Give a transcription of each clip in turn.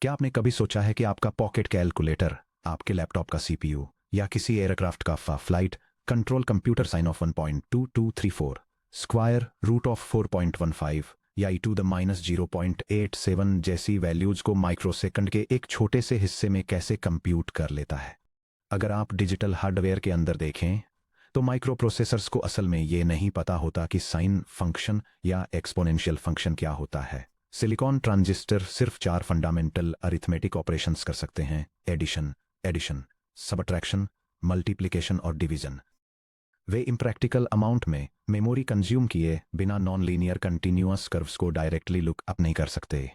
क्या आपने कभी सोचा है कि आपका पॉकेट कैलकुलेटर, आपके लैपटॉप का सीपीयू या किसी एयरक्राफ्ट का flight control computer sine of 1.2234 square root of 4.15 या ई टू द -0.87 जैसी वैल्यूज को माइक्रोसेकंड के एक छोटे से हिस्से में कैसे कंप्यूट कर लेता है? अगर आप डिजिटल हार्डवेयर के अंदर देखें तो माइक्रोप्रोसेसर्स को असल में ये नहीं पता होता कि साइन फंक्शन या एक्सपोनेंशियल फंक्शन क्या होता है। सिलिकॉन ट्रांजिस्टर सिर्फ 4 फंडामेंटल अरिथमेटिक ऑपरेशंस कर सकते हैं: एडिशन, सबट्रैक्शन, मल्टीप्लिकेशन और डिवीजन। वे इम्प्रैक्टिकल अमाउंट में मेमोरी कंज्यूम किए बिना नॉन लीनियर कंटिन्यूअस कर्व्स को डायरेक्टली लुक अप नहीं कर सकते।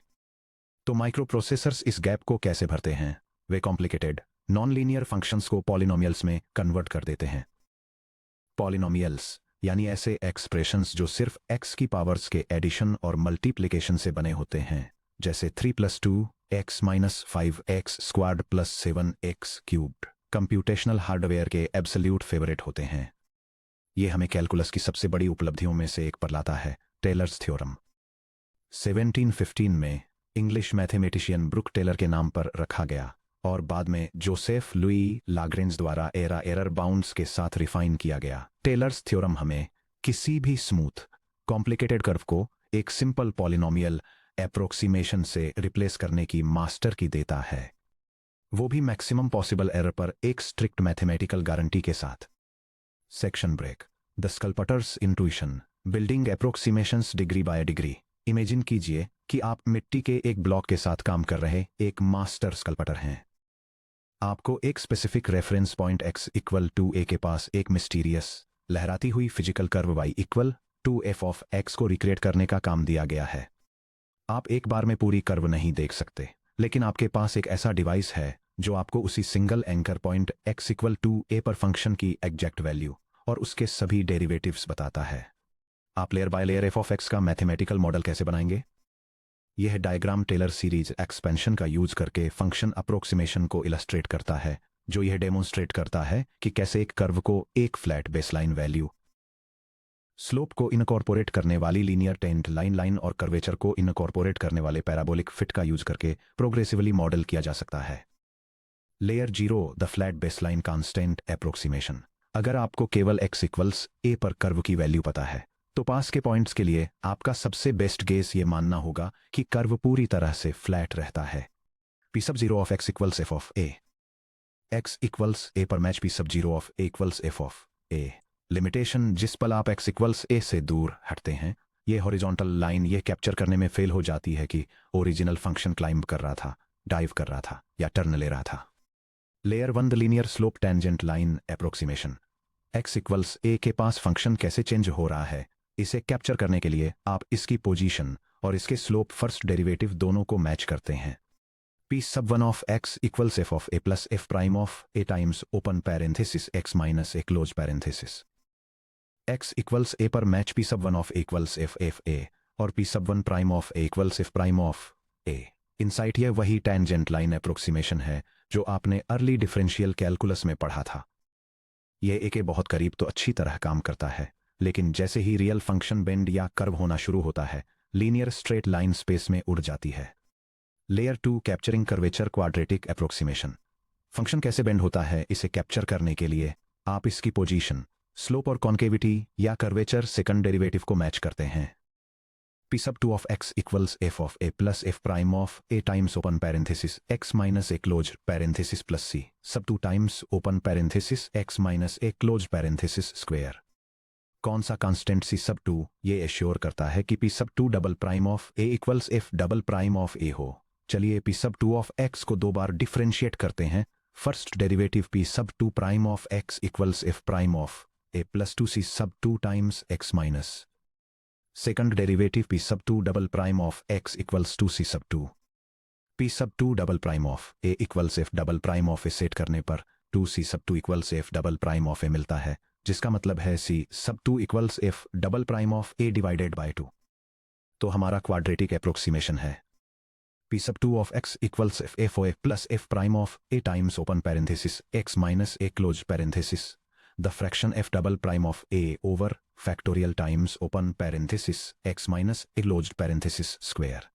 तो माइक्रोप्रोसेसर्स इस गैप को कैसे भरते हैं? वे कॉम्प्लिकेटेड नॉन लीनियर फंक्शंस को पॉलिनोमियल्स में कन्वर्ट कर देते हैं। पॉलिनोमियल्स यानी ऐसे एक्सप्रेशंस जो सिर्फ x की पावर्स के एडिशन और मल्टीप्लिकेशन से बने होते हैं, जैसे 3 + 2 x - 5x squared + 7x cubed, computational hardware के एब्सोल्यूट फेवरेट होते हैं। ये हमें कैलकुलस की सबसे बड़ी उपलब्धियों में से एक पर लाता है, टेलर्स थ्योरम। 1715 में इंग्लिश मैथमेटिशियन ब्रुक टेलर के नाम पर रखा गया और बाद में जोसेफ लुई लाग्रेंज द्वारा एरर बाउंड्स के साथ रिफाइन किया गया। टेलर्स थ्योरम हमें किसी भी स्मूथ कॉम्प्लिकेटेड कर्व को एक सिंपल पॉलिनोमियल एप्रोक्सीमेशन से रिप्लेस करने की मास्टर की देता है, वो भी मैक्सिमम पॉसिबल एरर पर एक स्ट्रिक्ट मैथमेटिकल गारंटी के साथ। Section break. The sculptor's intuition, building approximations degree by degree. Imagine कीजिए कि आप मिट्टी के एक ब्लॉक के साथ काम कर रहे एक मास्टर स्कल्पटर हैं। आपको एक specific reference point x = a के पास एक मिस्टीरियस लहराती हुई physical curve y = f of x को रिक्रिएट करने का काम दिया गया है। आप एक बार में पूरी कर्व नहीं देख सकते, लेकिन आपके पास एक ऐसा डिवाइस है जो आपको उसी single anchor point x = a पर फंक्शन की एग्जैक्ट वैल्यू और उसके सभी डेरिवेटिव्स बताता है। आप layer by layer f of x का मैथमेटिकल मॉडल कैसे बनाएंगे? यह डायग्राम टेलर सीरीज एक्सपेंशन का यूज करके फंक्शन अप्रोक्सीमेशन को इलस्ट्रेट करता है, जो यह डेमोन्स्ट्रेट करता है कि कैसे एक कर्व को एक फ्लैट बेसलाइन वैल्यू, स्लोप को इनकॉर्पोरेट करने वाली लीनियर टेंट लाइन और कर्वेचर को इनकॉर्पोरेट करने वाले पैराबोलिक फिट का यूज करके प्रोग्रेसिवली मॉडल किया जा सकता है। Layer 0 the flat baseline constant approximation. अगर आपको केवल x = a पर कर्व की वैल्यू पता है तो पास के पॉइंट्स के लिए आपका सबसे बेस्ट गेस ये मानना होगा कि कर्व पूरी तरह से फ्लैट रहता है। P0 of x = f of a, x = a पर match P0 of a = f of a। Limitation, जिस पल आप x = a से दूर हटते हैं, ये हॉरिजॉन्टल लाइन ये कैप्चर करने में फेल हो जाती है कि ओरिजिनल फंक्शन क्लाइंब कर रहा था, डाइव कर रहा था या टर्न ले रहा था। Layer 1 the linear slope tangent line approximation. x = a के पास फंक्शन कैसे चेंज हो रहा है, इसे कैप्चर करने के लिए आप इसकी पोजीशन और इसके स्लोप फर्स्ट डेरिवेटिव दोनों को मैच करते हैं। P1 of x = f of a plus f prime of a times open parenthesis x - a close parenthesis. x = a पर match P1 of a = f a और P1 prime of a = f prime of a। Insight यह वही tangent line approximation है जो आपने early differential calculus में पढ़ा था। यह a के बहुत करीब तो अच्छी तरह काम करता है, लेकिन जैसे ही रियल फंक्शन बेंड या कर्व होना शुरू होता है, लीनियर स्ट्रेट लाइन स्पेस में उड़ जाती है। Layer 2 capturing curvature quadratic approximation. Function कैसे बेंड होता है, इसे कैप्चर करने के लिए आप इसकी पोजीशन, स्लोप और कॉन्केविटी या कर्वेचर सेकंड डेरिवेटिव को मैच करते हैं। P2 of x = f of a plus f prime of a times open parenthesis x - a close parenthesis plus C2 times open parenthesis x - a close parenthesis square. कौन सा constant C2 ये assure करता है कि P2 double prime of a = f double prime of a हो। चलिए P2 of x को दो बार डिफरेंशिएट करते हैं। First derivative P2 prime of x = f prime of a plus 2 C2 times x minus. Second derivative P2 double prime of x = 2 C2। P2 double prime of a = f double prime of a set करने पर 2 C2 = f double prime of a मिलता है, जिसका मतलब है C2 = f double prime of a divided bye 2। तो हमारा quadratic approximation है P2 of x = f of a plus f prime of a times open parenthesis x - a close parenthesis the fraction f double prime of a over factorial times open parenthesis x - a close parenthesis square.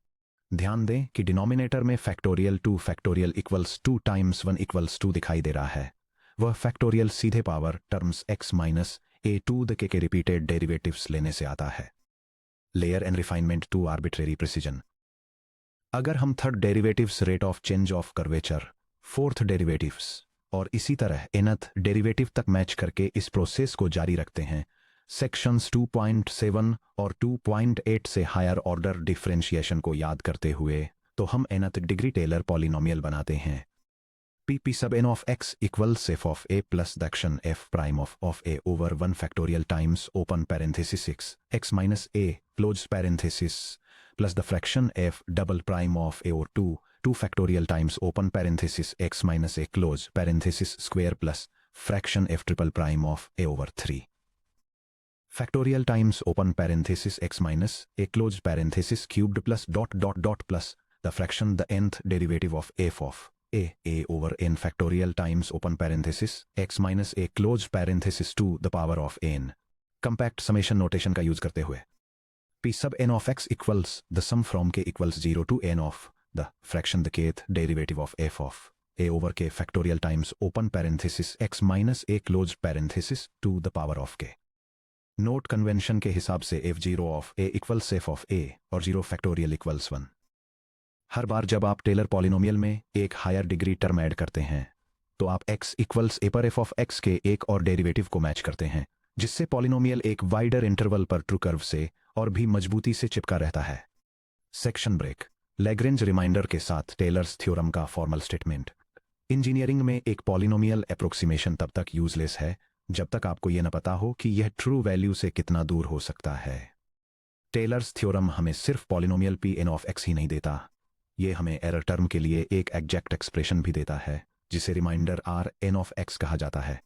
ध्यान दें कि denominator में factorial 2 factorial equals 2 times 1 equals 2 दिखाई दे रहा है। वह factorial सीधे power terms x minus a to the के रिपीटेड डेरिवेटिव्स लेने से आता है। Layer and refinement to arbitrary precision. अगर हम third derivatives rate of change of curvature, fourth derivatives और इसी तरह nth डेरिवेटिव तक मैच करके इस प्रोसेस को जारी रखते हैं, सेक्शंस 2.7 और 2.8 से हायर ऑर्डर डिफरेंशिएशन को याद करते हुए, तो हम nth डिग्री टेलर पॉलिनोमियल बनाते हैं। p sub n of x equals f of a plus the action f prime of a over 1 factorial times open parenthesis x minus a close parenthesis plus the fraction f double prime of a over 2 factorial times open parenthesis x minus a close parenthesis square plus fraction f triple prime of a over 3 factorial times open parenthesis x minus a close parenthesis cubed plus dot plus the fraction the nth derivative of f of a over n factorial times open parenthesis x minus a close parenthesis to the power of n। Compact summation notation का use करते हुए p sub n of x equals the sum from k equals 0 to n of the fraction the kth derivative of f of a over k factorial times open parenthesis x minus a close parenthesis to the power of k। Note convention के हिसाब से f0 of a equals f of a और 0 factorial equals 1। हर बार जब आप Taylor polynomial में एक higher degree term add करते हैं, तो आप x इक्वल्स a पर f ऑफ x के एक और डेरिवेटिव को मैच करते हैं, जिससे पॉलिनोमियल एक वाइडर इंटरवल पर ट्रू कर्व से और भी मजबूती से चिपका रहता है। Section break. लैग्रेंज रिमाइंडर के साथ टेलर्स थ्योरम का फॉर्मल स्टेटमेंट। इंजीनियरिंग में एक पॉलिनोमियल अप्रोक्सीमेशन तब तक यूजलेस है जब तक आपको यह न पता हो कि यह ट्रू वैल्यू से कितना दूर हो सकता है। टेलर्स थ्योरम हमें सिर्फ polynomial p n of x ही नहीं देता, ये हमें एरर टर्म के लिए एक एग्जैक्ट एक्सप्रेशन भी देता है, जिसे reminder r n of x कहा जाता है।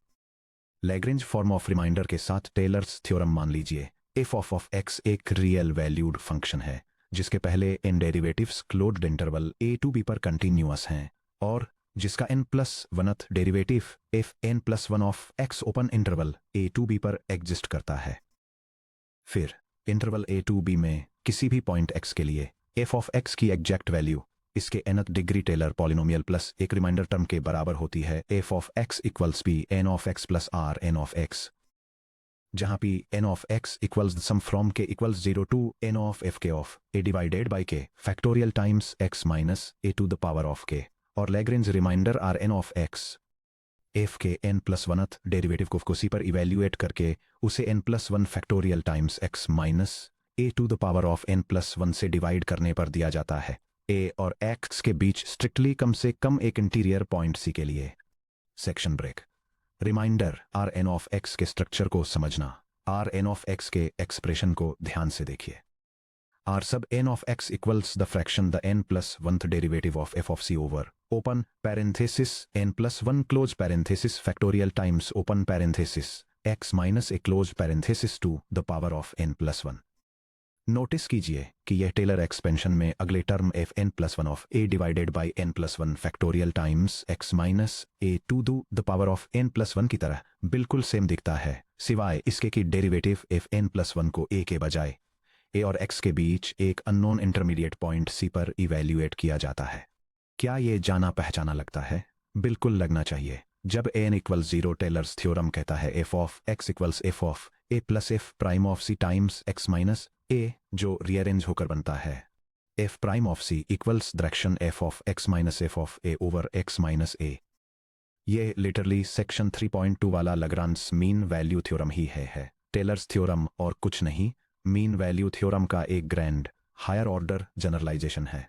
लैग्रेंज फॉर्म ऑफ रिमाइंडर के साथ टेलर्स थ्योरम मान लीजिए f of x एक रियल वैल्यूड फंक्शन है, जिसके पहले n derivatives closed interval a to b पर कंटिन्यूअस हैं और जिसका n+1th derivative f n+1 of x open interval a to b पर एग्जिस्ट करता है। फिर इंटरवल a to b में किसी भी पॉइंट x के लिए f of x की एग्जैक्ट वैल्यू इसके nth degree Taylor polynomial plus एक रिमाइंडर टर्म के बराबर होती है f of x equals p n of x plus r n of x, जहां p n of x equals the sum from k equals 0 to n of f k of a divided by k factorial times x minus a to the power of k और Lagrange remainder r n of x। f के n+1th derivative को c पर evaluate करके उसे n+1 factorial times x minus a to the power of n+1 से divide करने पर दिया जाता है a और x के बीच स्ट्रिक्टली कम से कम एक इंटीरियर पॉइंट c के लिए। Section break. Remainder r n of x के स्ट्रक्चर को समझना। r n of x के एक्सप्रेशन को ध्यान से देखिए। r sub n of x equals the fraction the n+1th derivative of f of c over open parenthesis n+1 close parenthesis factorial times open parenthesis x minus a close parenthesis to the power of n+1। Notice कीजिए कि यह Taylor expansion में अगले term f n+1 of a divided by n+1 factorial times x minus a to the power of n+1 की तरह बिल्कुल same दिखता है, सिवाय इसके कि डेरिवेटिव f n+1 को a के बजाय a और x के बीच एक अननोन इंटरमीडिएट पॉइंट c पर इवैल्यूएट किया जाता है। क्या ये जाना पहचाना लगता है? बिल्कुल लगना चाहिए। जब n इक्वल्स 0 टेलर्स थ्योरम कहता है f of x equals f of a plus f prime of c times x minus a, जो रीअरेंज होकर बनता है f prime of c equals direction f of x minus f of a over x minus a। ये literally section 3.2 वाला Lagrange mean value theorem ही है tailors theorem और कुछ नहीं, मीन वैल्यू थ्योरम का एक ग्रैंड हायर ऑर्डर जनरलाइजेशन है।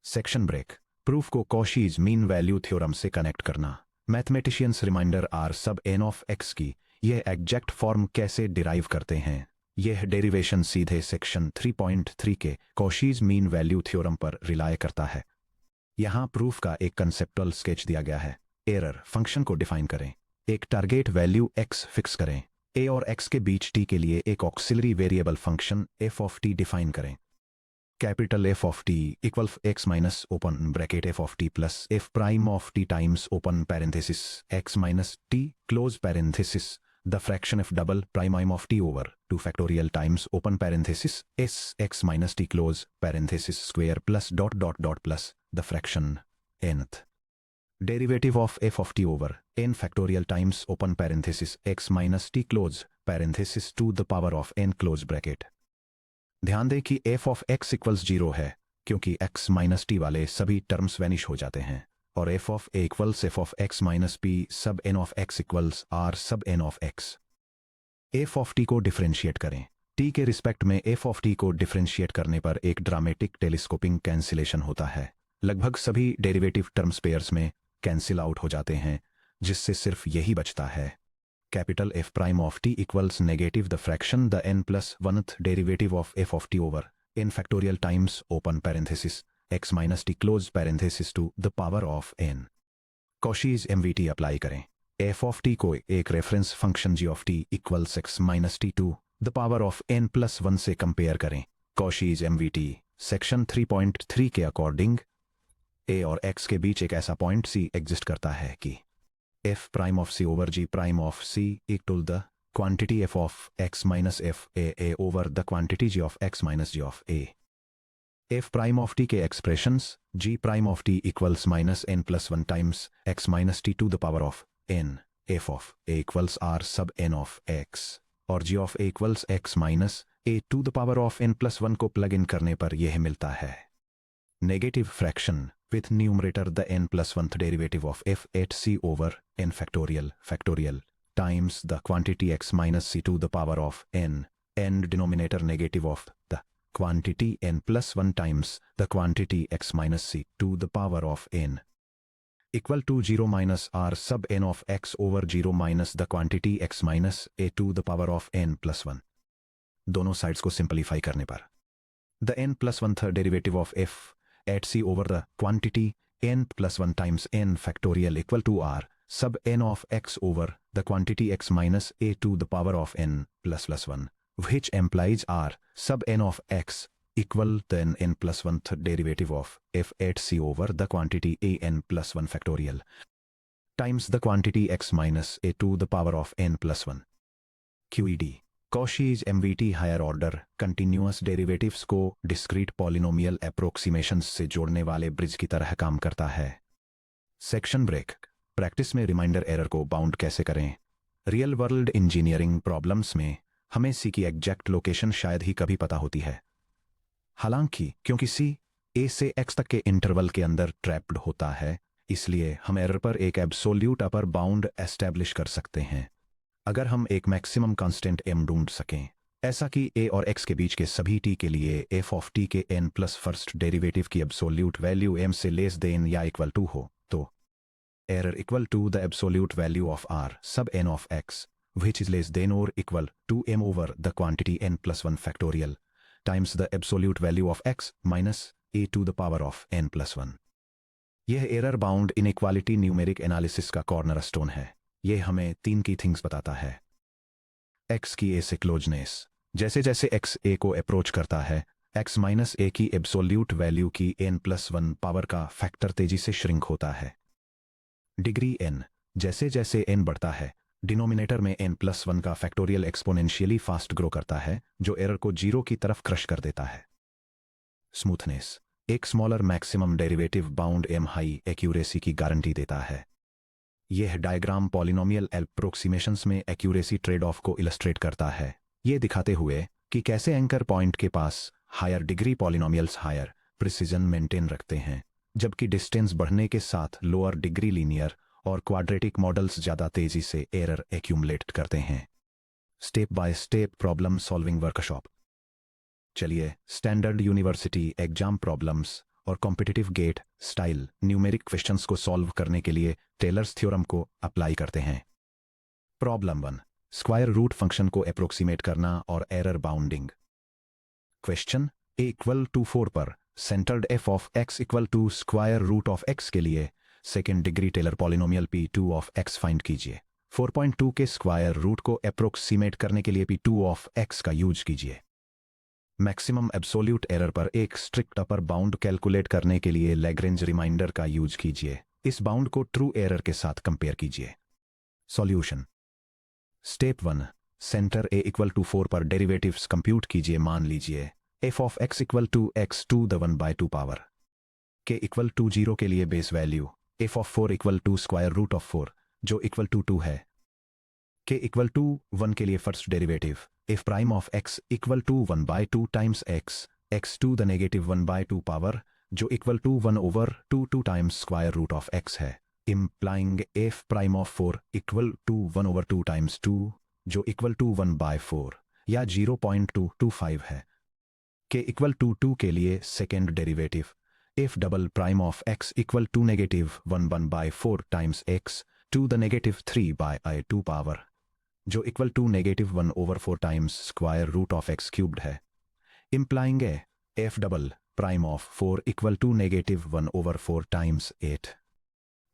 Section break. Proof को कॉशीज मीन वैल्यू थ्योरम से कनेक्ट करना। Mathematicians remainder r sub n of x की यह एग्जैक्ट फॉर्म कैसे डिराइव करते हैं, यह डेरिवेशन सीधे सेक्शन 3.3 के कॉशीज मीन वैल्यू थ्योरम पर रिलाय करता है। यहाँ प्रूफ का एक कंसेप्चुअल स्केच दिया गया है। एरर फंक्शन को डिफाइन करें, एक टारगेट वैल्यू x फिक्स करें, a और x के बीच t के लिए एक auxiliary variable function f of t define करें। Capital f of t equal x minus open bracket f of t plus f prime of t times open parenthesis x minus t close parenthesis the fraction F double prime of T over 2 factorial times open parenthesis S X minus T close parenthesis square plus dot dot dot plus the fraction nth derivative of F of T over n factorial times open parenthesis x minus T close parenthesis to the power of n close bracket. ध्यान दें कि f of x equals 0 है क्योंकि x minus T वाले सभी terms vanish हो जाते हैं और f of a equals f of x minus p sub n of x equals r sub n of x। f of t को differentiate करें। t के रिस्पेक्ट में f ऑफ t को डिफरेंशिएट करने पर एक ड्रामेटिक टेलीस्कोपिंग कैंसिलेशन होता है। लगभग सभी डेरिवेटिव टर्म्स पेयर्स में कैंसिल आउट हो जाते हैं जिससे सिर्फ यही बचता है capital F prime of t equals negative the fraction the n plus oneth derivative of f of t over n factorial times open parenthesis x minus T close parenthesis to the power of n। Cauchy's MVT apply करें। f of t को एक reference function g of t equals x minus T to the power of n plus 1 से compare करें। Cauchy's MVT section 3.3 के according a और x के बीच एक ऐसा पॉइंट c एग्जिस्ट करता है कि f prime of c over g prime of c equal the quantity f of x minus f a over the quantity g of x minus g of a। f prime of t के expressions g prime of t equals minus n plus 1 times x minus t to the power of n f of a equals r sub n of x और g of a equals x minus a to the power of n plus 1 को plug in करने पर यह मिलता है negative fraction with numerator the n plus 1th derivative of f at c over n factorial times the quantity x minus c to the power of n and denominator negative of the quantity n plus 1 times the quantity x minus c to the power of n equal to 0 minus r sub n of x over 0 minus the quantity x minus a to the power of n plus 1। दोनों sides को simplify करने पर the n plus 1th derivative of f at c over the quantity n plus 1 times n factorial equal to r sub n of x over the quantity x minus a to the power of n plus 1 which implies r sub n of x equal then n plus 1th derivative of f at c over the quantity a n plus 1 factorial times the quantity x minus a to the power of n plus 1। QED Cauchy's MVT higher order continuous derivatives को discrete polynomial approximations से जोड़ने वाले bridge की तरह काम करता है। Section ब्रेक। प्रैक्टिस में रिमाइंडर एरर को बाउंड कैसे करें। रियल वर्ल्ड इंजीनियरिंग प्रॉब्लम्स में हमें सी की एग्जैक्ट लोकेशन शायद ही कभी पता होती है, हालांकि क्योंकि सी ए से एक्स तक के इंटरवल के अंदर ट्रैप्ड होता है इसलिए हम एरर पर एक एब्सोल्यूट अपर बाउंड एस्टैब्लिश कर सकते हैं अगर हम एक मैक्सिमम कांस्टेंट m ढूंढ सकें, ऐसा कि a और x के बीच के सभी t के लिए f ऑफ t के n प्लस फर्स्ट डेरिवेटिव की एब्सोल्यूट वैल्यू m से लेस देन या इक्वल टू हो तो error equal to the absolute value of r sub n of x which is less than or equal to m over the quantity n plus 1 factorial times the absolute value of x minus a to the power of n plus 1। यह error bound inequality numeric analysis का corner stone है। यह हमें 3 की things बताता है। x की a से क्लोजनेस, जैसे जैसे x a को अप्रोच करता है x माइनस a की एब्सोल्यूट वैल्यू की n प्लस 1 पावर का फैक्टर तेजी से श्रिंक होता है। डिग्री n, जैसे जैसे n बढ़ता है डिनोमिनेटर में n प्लस 1 का फैक्टोरियल एक्सपोनेंशियली फास्ट ग्रो करता है जो एरर को 0 की तरफ क्रश कर देता है। स्मूथनेस, एक smaller maximum derivative bound m high accuracy की गारंटी देता है। यह डायग्राम पॉलिनोमियल अप्रोक्सीमेशंस में एक्यूरेसी ट्रेड ऑफ को इलस्ट्रेट करता है, ये दिखाते हुए कि कैसे एंकर पॉइंट के पास higher degree polynomials higher precision maintain रखते हैं जबकि डिस्टेंस बढ़ने के साथ लोअर डिग्री लीनियर और क्वाड्रेटिक मॉडल्स ज़्यादा तेजी से एरर एक्यूमुलेट करते हैं। Step by step problem solving workshop. चलिए स्टैंडर्ड यूनिवर्सिटी एग्जाम प्रॉब्लम्स और competitive GATE style numeric questions को सॉल्व करने के लिए टेलर्स थ्योरम को अप्लाई करते हैं। प्रॉब्लम 1, स्क्वायर रूट फंक्शन को अप्रोक्सीमेट करना और error bounding. Question a equal to 4 पर centred f of x equal to square root of x के लिए second degree Taylor polynomial p2 of x find कीजिए। 4.2 के स्क्वायर रूट को approximate करने के लिए p2 ऑफ x का यूज कीजिए। मैक्सिमम एब्सोल्यूट एरर पर एक स्ट्रिक्ट अपर बाउंड कैलकुलेट करने के लिए लैग्रेंज रिमाइंडर का यूज कीजिए। इस बाउंड को ट्रू एरर के साथ कंपेयर कीजिए। Solution. Step 1, centre a equal to 4 पर डेरिवेटिव्स कंप्यूट कीजिए। मान लीजिए f of x equal to x to the 1 by 2 power, k equal to 0 के लिए base value f of 4 equal to square root of 4 जो equal to 2 है, k equal to 1 के लिए first derivative f prime of x equal to 1 by 2 times x to the negative 1 by 2 power जो equal to 1 over 2 times square root of x है, implying f prime of 4 equal to 1 over 2 times 2 जो equal to 1 by 4 या 0.225 है। k equal to 2 के लिए second derivative f double prime of x equal to negative 1 by 4 times x to the negative 3 by 2 power जो equal to negative 1 over 4 times square root of x cubed है, implying f double prime of 4 equal to negative 1 over 4 times 8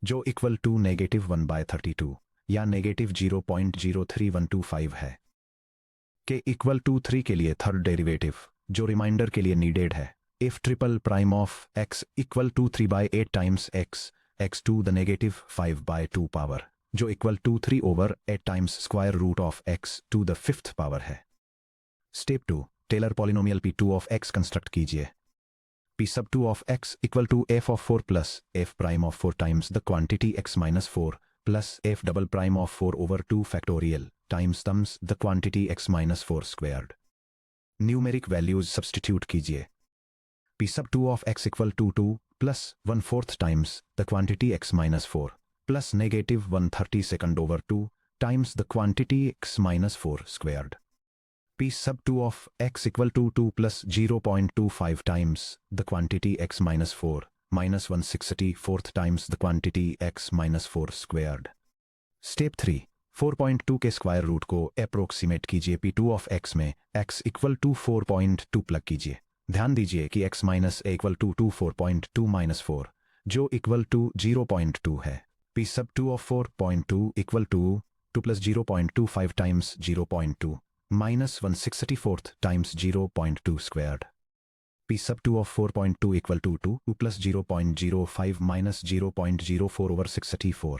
जो equal to negative 1 bye 32 या negative 0.03125 है। k equal to 3 के लिए third derivative जो reminder के लिए needed है f triple prime of x equal to 3 by 8 times x to the negative 5 by 2 power जो equal to 3 over 8 times square root of x to the 5th power है। Step 2, Taylor polynomial p2 of x construct कीजिए। p sub 2 of x equal to f of 4 plus f prime of 4 times the quantity x minus 4 plus f double prime of 4 over 2 factorial times times the quantity x minus 4 squared. Numeric values substitute कीजिए। p sub 2 of x equal to 2 plus 1/4 times the quantity x minus 4 plus negative 1/32 over 2 times the quantity x minus 4 squared. p sub 2 of x equal to 2 plus 0.25 times the quantity x minus 4 minus 1/64 times the quantity x minus 4 squared. Step 3, 4.2 के square root को approximate कीजिए। p2 of x में x equal to 4.2 plug कीजिए। ध्यान दीजिए कि x minus a equal to 4.2 minus 4 जो equal to 0.2 है। p sub 2 of 4.2 equal to 2 plus 0.25 times 0.2 minus 1/64 times 0.2 squared. p sub 2 of 4.2 equal to 2 plus 0.05 minus 0.04 over 64.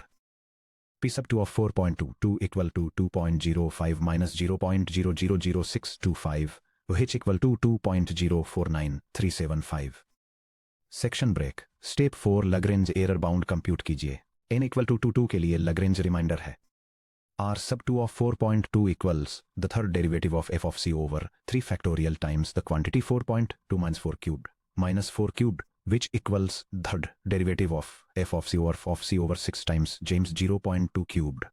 p sub 2 of 4.2 2 equal to 2.05 minus 0.0000625 which equal to 2.049375. Section break. Step 4, Lagrange error bound compute कीजिए। n equal to 2 के लिए Lagrange remainder है r sub 2 of 4.2 equals the third derivative of f of c over 3 factorial times the quantity 4.2 minus 4 cubed minus 4 cubed which equals third derivative of f of c over 6 times James 0.2 cubed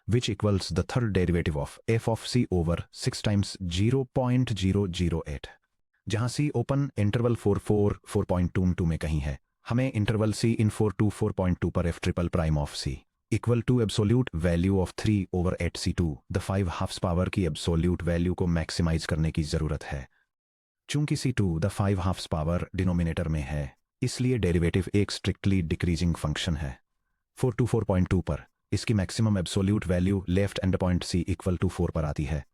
which equals the third derivative of f of c over 6 times 0.008। जहां c open interval 4.2 में कहीं है, हमें interval c in 4 to 4.2 पर f triple prime of c equal to absolute value of 3 over 8 c2 the 5 halves power की absolute value को maximise करने की जरूरत है। चूंकि c2 the 5 halves power denominator में है, इसलिए डेरिवेटिव एक स्ट्रिक्टली डिक्रीजिंग फंक्शन है। 4 to 4.2 पर इसकी maximum absolute value left end point c equal to 4 पर आती है।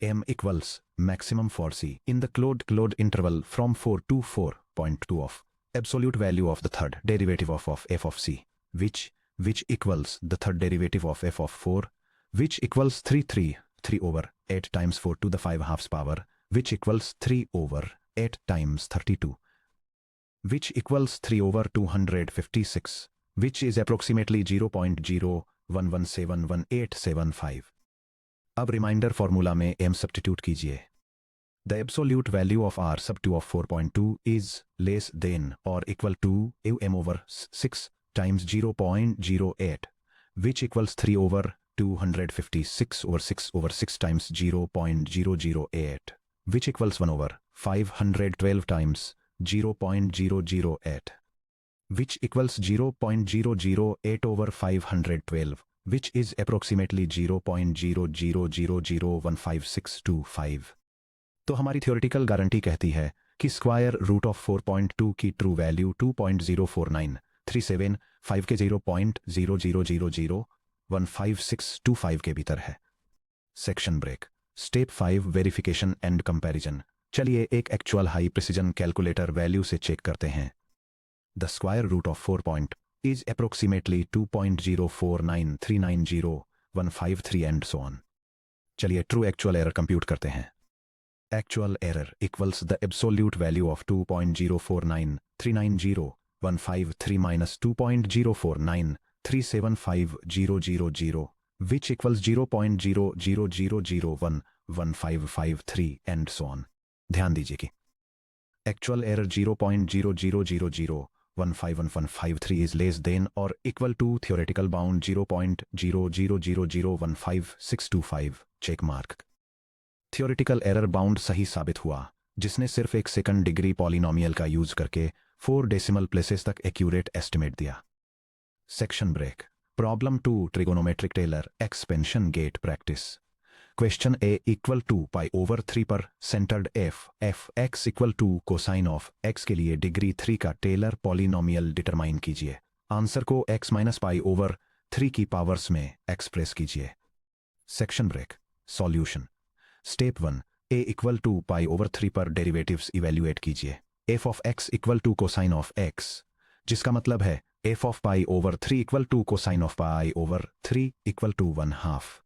m equals maximum for c in the closed interval from 4 to 4.2 of absolute value of the third derivative of f of c which equals the third derivative of f of 4 which equals 3 over 8 times 4 to the 5 halves power which equals 3 over 8 times 32 which equals 3 over 256 which is approximately 0.011711875। अब reminder formula में m substitute कीजिए। The absolute value of r sub 2 of 4.2 is less than or equal to m over 6 times 0.08 which equals 3 over 256 over 6 over 6 times 0.008 which equals 1 over 512 times 0.008 which equals 0.008 over 512 which is approximately 0.000015625। तो हमारी theoretical guarantee कहती है कि square root of 4.2 की true value 2.04937 के 0.000015625 के भीतर है। Section break. Step 5, verification and comparison. चलिए एक actual high precision calculator value से चेक करते हैं। The square root of 4 point is approximately 2.049390153 and so on. चलिए ट्रू एक्चुअल एरर कंप्यूट करते हैं। Actual error equals the absolute value of 2.04939015 minus 2.0493750000 which equals 0.0000011553 and so on। ध्यान दीजिए कि actual error 0.0000151153 is less than or equal to theoretical bound 0.0000015625 check mark। Theoretical error bound सही साबित हुआ, जिसने सिर्फ एक सेकंड डिग्री पॉलिनोमियल का यूज करके 4 डेसिमल प्लेसेस तक एक्यूरेट एस्टिमेट दिया। Section break. Problem 2 trigonometric Taylor expansion GATE practice. Question A equal to pi over 3 पर centred f x equal to cosine of x के लिए डिग्री 3 का Taylor polynomial determine कीजिए। Answer को x minus pi over 3 की powers में express कीजिए। Section break. Solution. Step 1 a equal to pi over 3 पर डेरिवेटिव्स इवेल्युएट कीजिए। f of x equal to cosine of x, जिसका मतलब है f of pi over 3 equal to cosine of pi over 3 equal to 1/2।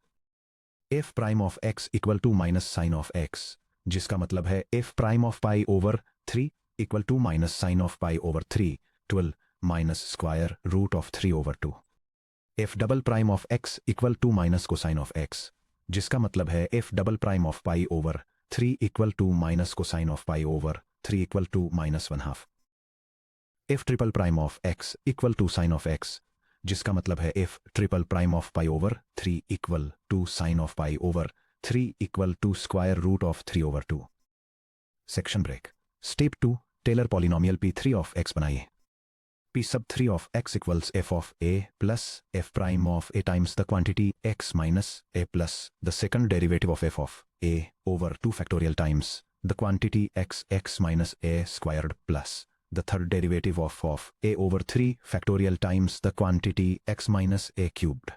f prime of x equal to minus sine of x, जिसका मतलब है f prime of pi over 3 equal to minus sine of pi over 3 12 minus square root of 3 over 2। f double prime of x equal to minus cosine of x, जिसका मतलब है f double prime of pi over 3 equal to minus cosine of pi over 3 equal to minus 1/2। f triple prime of x equal to sine of x, जिसका मतलब है f triple prime of pi over 3 equal to sine of pi over 3 equal to square root of 3 over 2। Section break. Step 2 Taylor polynomial p3 of x बनाइए। p sub 3 of x equals f of a plus f prime of a times the quantity x minus a plus the second derivative of f of a over 2 factorial times the quantity x minus a squared plus the third derivative of a over 3 factorial times the quantity x minus a cubed।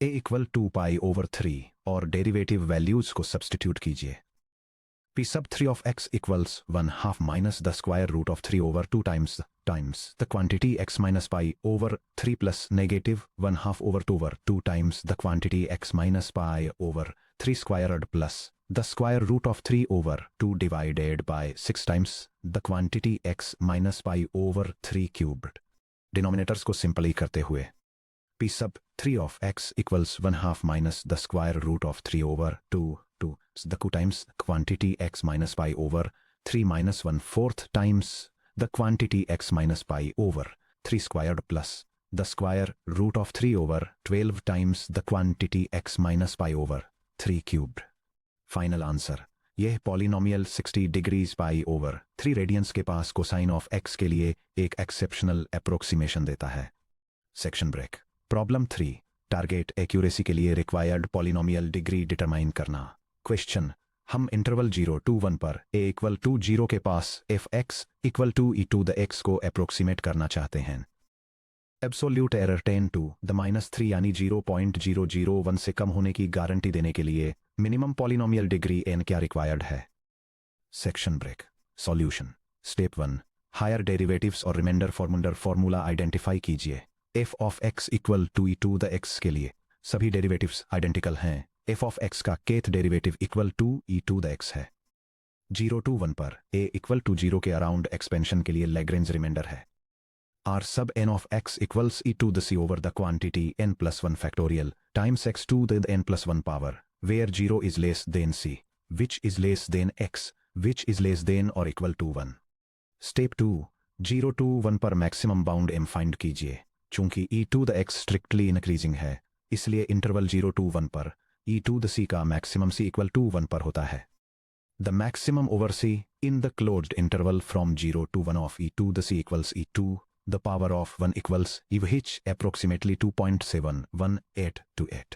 a equal to pi over 3 और derivative values को substitute कीजिए। p sub 3 of x equals 1/2 minus the square root of 3 over 2 times the quantity x minus pi over 3 plus negative 1/2 over 2 over 2 times the quantity x minus pi over 3 squared plus the square root of 3 over 2 divided by 6 times the quantity x minus pi over 3 cubed। Denominators को simple ही करते हुए p sub 3 of x equals 1/2 minus the square root of 3 over 2 the 2 times quantity x minus pi over 3 minus 1/4 times the quantity x minus pi over 3 squared plus the square root of 3 over 12 times the quantity x minus pi over 3 cubed। Final answer. यह polynomial 60 degrees pi over 3 radians के पास cosine of x के लिए एक exceptional approximation देता है। Section break. Problem 3 target accuracy के लिए रिक्वायर्ड पॉलिनोमियल डिग्री डिटरमाइन करना। क्वेश्चन। हम इंटरवल 0 to 1 पर a इक्वल टू 0 के पास f x equal to e to the x को अप्रोक्सीमेट करना चाहते हैं। एब्सोल्यूट एरर 10 to the -3 यानी 0.001 से कम होने की गारंटी देने के लिए मिनिमम पॉलिनोमियल डिग्री n क्या रिक्वायर्ड है। Section break. Solution. Step 1 higher derivatives और रिमाइंडर फॉर्मूला आइडेंटिफाई कीजिए। f of x equal to e to the x के लिए सभी डेरिवेटिव्स आइडेंटिकल हैं। f ऑफ x का kth derivative equal to e to the x है। 0 to 1 पर a equal to 0 के अराउंड एक्सपेंशन के लिए लैग्रेंज रिमाइंडर है। r sub n of x equals e to the c over the quantity n plus 1 factorial times x to the n plus 1 power where 0 is less than c which is less than x which is less than or equal to 1। Step 2 0 to 1 पर maximum bound m find कीजिए। चूंकि e to the x strictly increasing है, इसलिए interval 0 to 1 पर e to the c का maximum c equal to 1 पर होता है। The maximum over c in the closed interval from 0 to 1 of e to the c equals e to the power of 1 equals e which approximately 2.711828।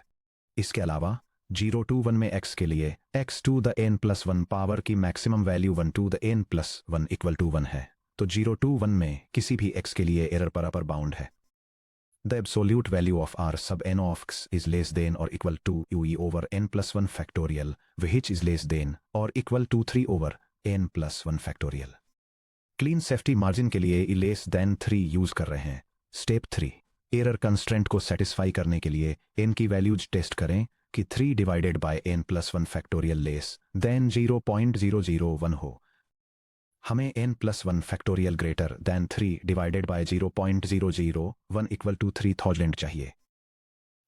इसके अलावा 0 to 1 में x के लिए x to the n plus 1 power की maximum value 1 to the n plus 1 equal to 1 है, तो 0 to 1 में किसी भी x के लिए एरर पर अपर बाउंड है। The absolute value of r sub n of x is less than or equal to e over n plus 1 factorial which is less than or equal to 3 over n plus 1 factorial। Clean safety margin के लिए e less than 3 use कर रहे हैं। Step 3 error constraint को satisfy करने के लिए n की वैल्यूज टेस्ट करें कि 3 divided by n plus 1 factorial less than 0.001 हो। हमें n plus 1 factorial greater than 3 divided by 0.001 equal to 3000 चाहिए।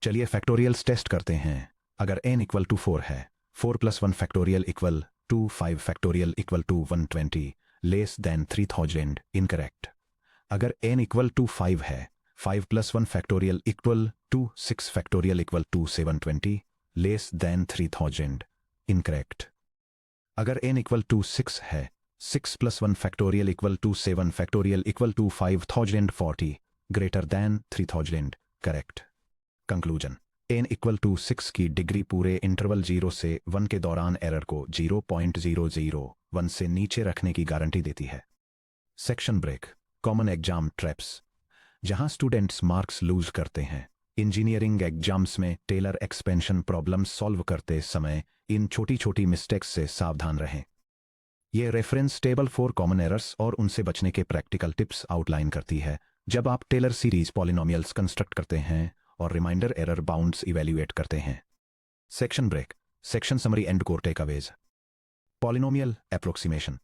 चलिए फैक्टोरियल्स टेस्ट करते हैं। अगर n इक्वल टू 4 है, 4 plus 1 factorial equal to 5 factorial equal to 120 less than 3000 incorrect. अगर n equal to 5 है, 5 plus 1 factorial equal to 6 factorial equal to 720 less than 3000 incorrect. अगर n equal to 6 है, 6 plus 1 factorial equal to 7 factorial equal to 5040 greater than 3000 correct. Conclusion, n equal to 6 की degree पूरे interval 0 से 1 के दौरान error को 0.001 से नीचे रखने की गारंटी देती है। Section break. Common exam traps जहां स्टूडेंट्स मार्क्स लूज करते हैं। इंजीनियरिंग एग्जाम्स में टेलर एक्सपेंशन प्रॉब्लम सॉल्व करते समय इन छोटी छोटी मिस्टेक्स से सावधान रहें। ये रेफरेंस टेबल 4 कॉमन एरर्स और उनसे बचने के प्रैक्टिकल टिप्स आउटलाइन करती है जब आप टेलर सीरीज पॉलिनोमियल्स कंस्ट्रक्ट करते हैं और रिमाइंडर एरर बाउंड्स इवैल्यूएट करते हैं। Section break. Section summary and core takeaways. Polynomial approximation.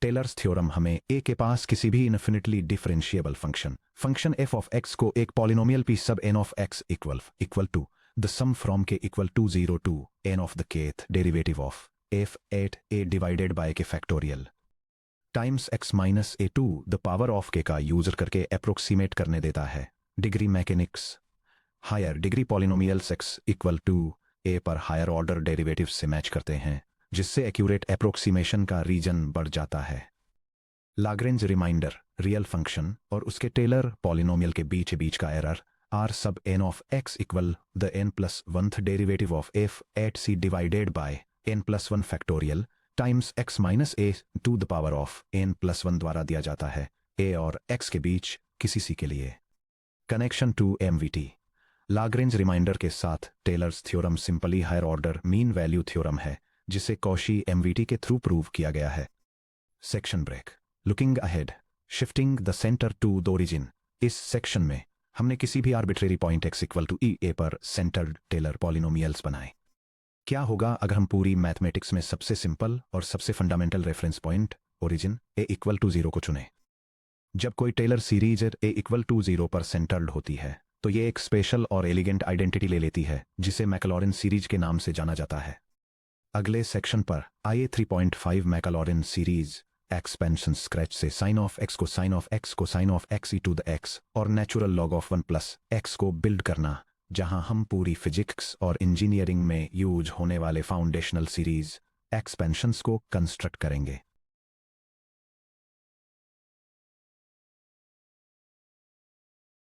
Taylor's theorem हमें a के पास किसी भी infinitely differentiable function f of x को एक polynomial p sub n of x equal to the sum from k equal to 0 to n of the kth derivative of f at a divided by k factorial times x minus a to the power of k का user करके approximate करने देता है। Degree mechanics. Higher degree polynomials x equal to a पर higher order derivative से match करते हैं, जिससे एक्यूरेट अप्रोक्सीमेशन का रीजन बढ़ जाता है। लाग्रेंज रिमाइंडर, रियल फंक्शन और उसके टेलर पॉलिनोमियल के बीच का error r sub n of x equal the n plus 1th derivative of f at c divided by n plus 1 factorial times x minus a to the power of n plus 1 द्वारा दिया जाता है a और x के बीच किसी c के लिए। Connection to MVT। Lagrange remainder के साथ Taylor's theorem simply higher order mean value theorem है, जिसे कॉशी MVT के थ्रू प्रूव किया गया है। Section break. Looking ahead, shifting the centre to the origin. इस सेक्शन में हमने किसी भी arbitrary point x equal to e a पर सेंटर्ड टेलर पॉलिनोमियल्स बनाए। क्या होगा अगर हम पूरी मैथमेटिक्स में सबसे सिंपल और सबसे fundamental reference point origin a equal to 0 को चुने। जब कोई Taylor series a equal to 0 पर सेंटर्ड होती है तो ये एक स्पेशल और एलिगेंट आइडेंटिटी ले लेती है जिसे मैकलॉरिन सीरीज के नाम से जाना जाता है। अगले सेक्शन पर आइए 3.5 मैकलॉरिन सीरीज एक्सपेंशन स्क्रैच से साइन ऑफ x को साइन ऑफ x को sine of x e to the x और natural log of 1 plus x को बिल्ड करना, जहां हम पूरी फिजिक्स और इंजीनियरिंग में यूज होने वाले फाउंडेशनल सीरीज एक्सपेंशंस को कंस्ट्रक्ट करेंगे।